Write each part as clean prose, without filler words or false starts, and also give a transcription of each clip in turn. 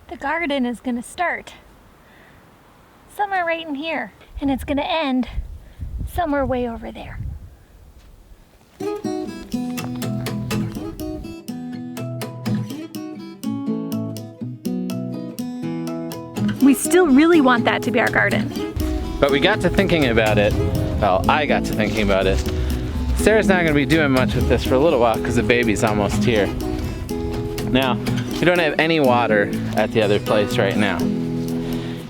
The garden is gonna start somewhere right in here, and it's gonna end somewhere way over there. We still really want that to be our garden. But we got to thinking about it. Well, I got to thinking about it. Sarah's not gonna be doing much with this for a little while because the baby's almost here. Now, we don't have any water at the other place right now.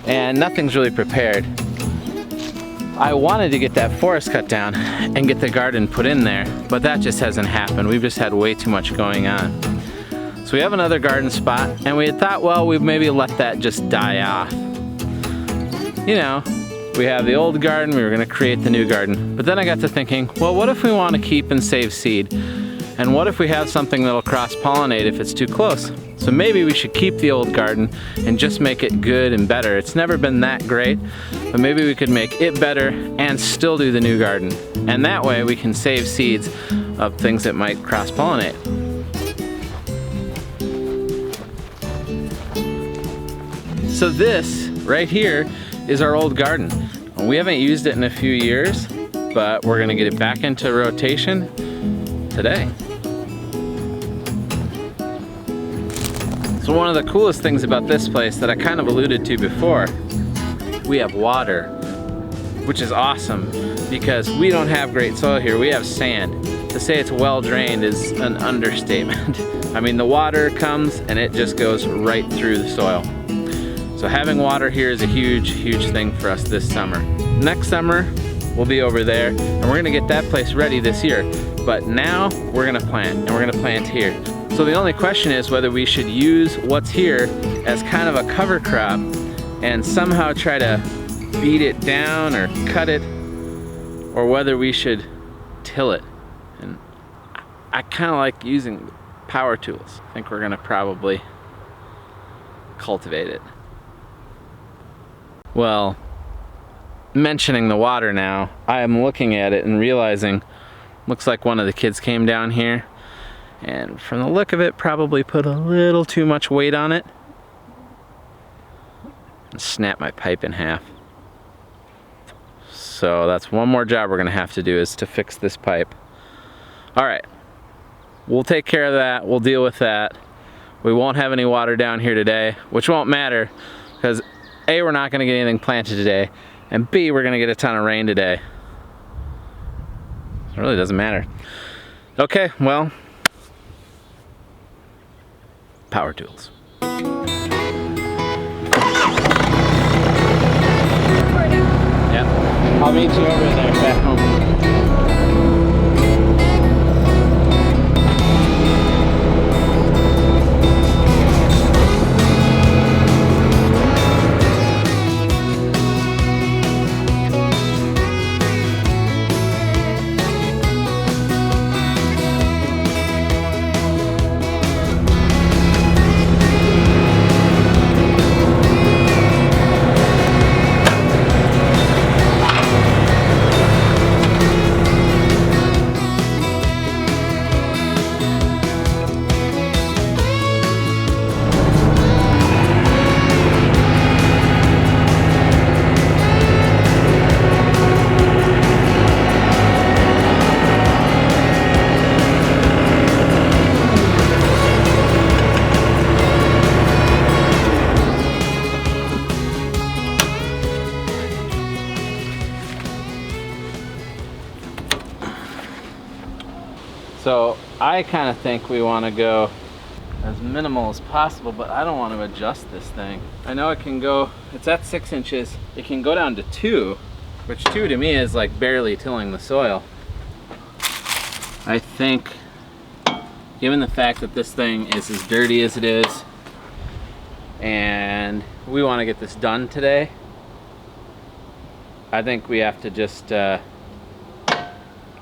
And nothing's really prepared. I wanted to get that forest cut down and get the garden put in there, but that just hasn't happened. We've just had way too much going on. So we have another garden spot, and we had thought, well, we'd maybe let that just die off. You know, we have the old garden, we were gonna create the new garden. But then I got to thinking, well, what if we want to keep and save seed? And what if we have something that'll cross-pollinate if it's too close? So maybe we should keep the old garden and just make it good and better. It's never been that great, but maybe we could make it better and still do the new garden. And that way we can save seeds of things that might cross-pollinate. So this right here is our old garden. We haven't used it in a few years, but we're gonna get it back into rotation today. So one of the coolest things about this place that I kind of alluded to before, we have water, which is awesome because we don't have great soil here, we have sand. To say it's well drained is an understatement. I mean, the water comes and it just goes right through the soil. So having water here is a huge, huge thing for us this summer. Next summer, we'll be over there and we're gonna get that place ready this year. But now we're gonna plant, and we're gonna plant here. So the only question is whether we should use what's here as kind of a cover crop and somehow try to beat it down or cut it, or whether we should till it. And I kind of like using power tools. I think we're gonna probably cultivate it. Well, mentioning the water now, I am looking at it and realizing, looks like one of the kids came down here and from the look of it probably put a little too much weight on it and snapped my pipe in half. So that's one more job we're gonna have to do, is to fix this pipe. All right, we'll take care of that, we'll deal with that. We won't have any water down here today, which won't matter because A, we're not gonna get anything planted today, and B, we're gonna get a ton of rain today. It really doesn't matter. Okay, well, power tools. Yep, I'll meet you over there back home. So I kind of think we want to go as minimal as possible, but I don't want to adjust this thing. I know it can go, it's at 6 inches, it can go down to 2, which 2 to me is like barely tilling the soil. I think, given the fact that this thing is as dirty as it is, and we want to get this done today, I think we have to just,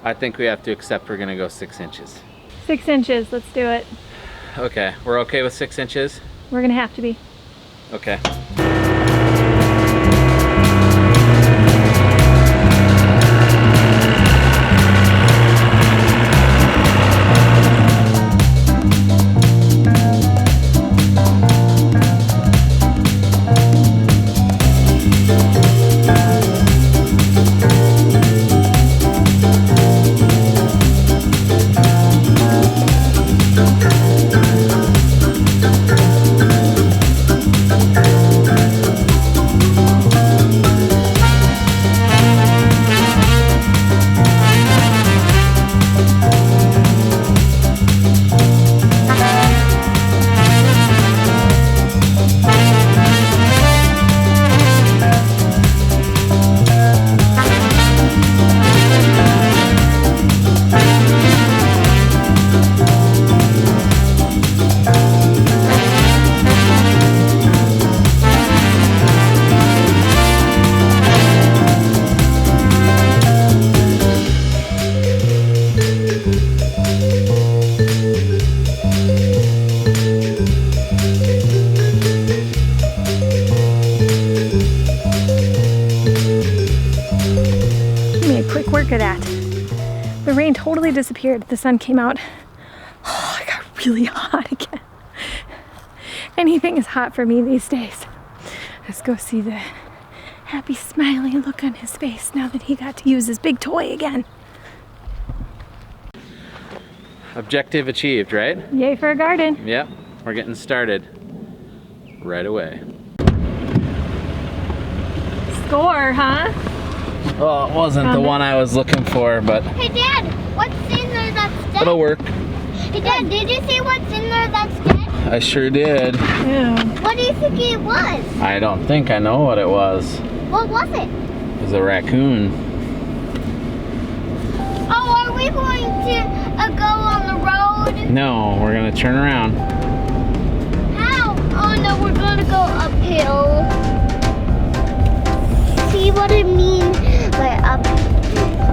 I think we have to accept we're gonna go 6 inches. 6 inches, let's do it. Okay, we're okay with 6 inches? We're gonna have to be. Okay. disappeared. The sun came out. Oh, I got really hot again. Anything is hot for me these days. Let's go see the happy, smiling look on his face now that he got to use his big toy again. Objective achieved, right? Yay for a garden. Yep, we're getting started right away. Score, huh? Well, it wasn't the one I was looking for, but Hey Dad, what's in there that's dead? it'll work. Hey Dad, did you see what's in there that's dead? I sure did. Yeah. What do you think it was? I don't think I know what it was. What was it? It was a raccoon. Oh, are we going to go on the road? No, we're gonna turn around. How? Oh no, we're going to go uphill. See what I mean by up?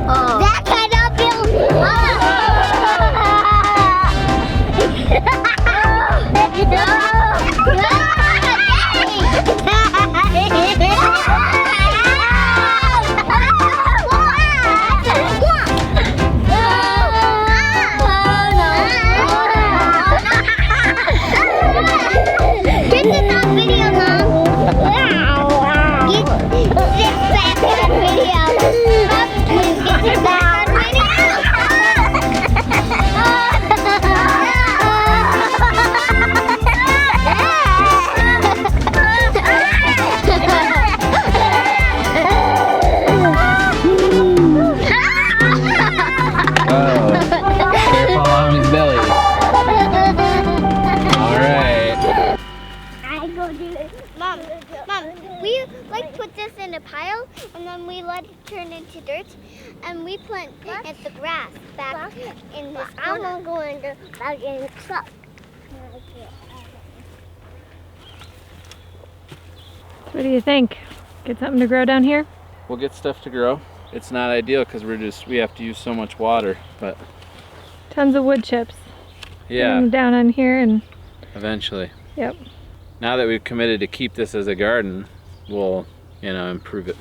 Oh. That kind of uphill. This is not video, Mom. Get back on video. Get back on Careful on his belly. Alright. I go do it. Mom, we like put this in a pile and then we let it turn into dirt and we plant it the grass back in this corner. I'm gonna go under back in the truck. What do you think? Get something to grow down here? We'll get stuff to grow. It's not ideal because we have to use so much water, but Tons of wood chips. yeah, Down on here and eventually. yep. Now that we've committed to keep this as a garden, we'll, improve it.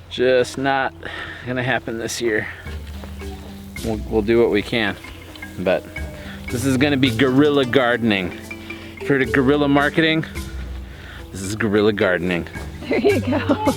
Just not gonna happen this year. We'll do what we can, but this is gonna be guerrilla gardening. If you've heard of guerrilla marketing, this is guerrilla gardening. There you go.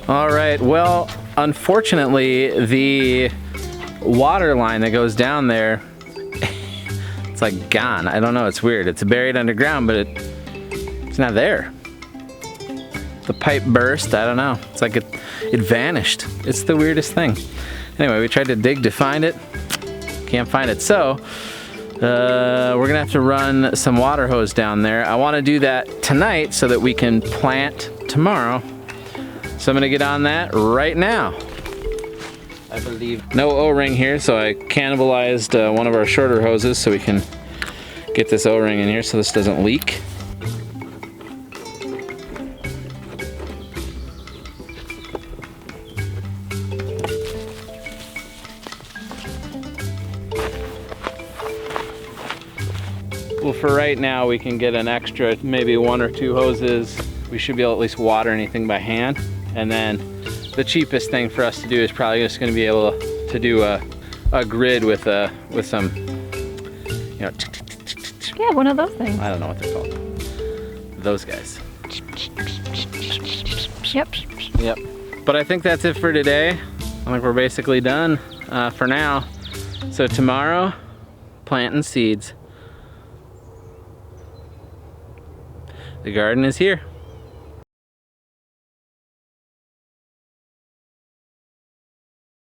All right, well, unfortunately, the water line that goes down there, it's like gone. I don't know, it's weird. It's buried underground, but it's not there. The pipe burst, I don't know. It's like it vanished. It's the weirdest thing. Anyway, we tried to dig to find it. Can't find it, so we're gonna have to run some water hose down there. I wanna do that tonight so that we can plant tomorrow. So I'm gonna get on that right now. I believe no O-ring here, so I cannibalized one of our shorter hoses so we can get this O-ring in here so this doesn't leak. Well, for right now, we can get an extra, maybe 1 or 2 hoses. We should be able to at least water anything by hand. And then the cheapest thing for us to do is probably just going to be able to do a grid with some, Yeah, one of those things. I don't know what they're called. Those guys. Yep. Yep. But I think that's it for today. I think we're basically done for now. So tomorrow, planting seeds. The garden is here.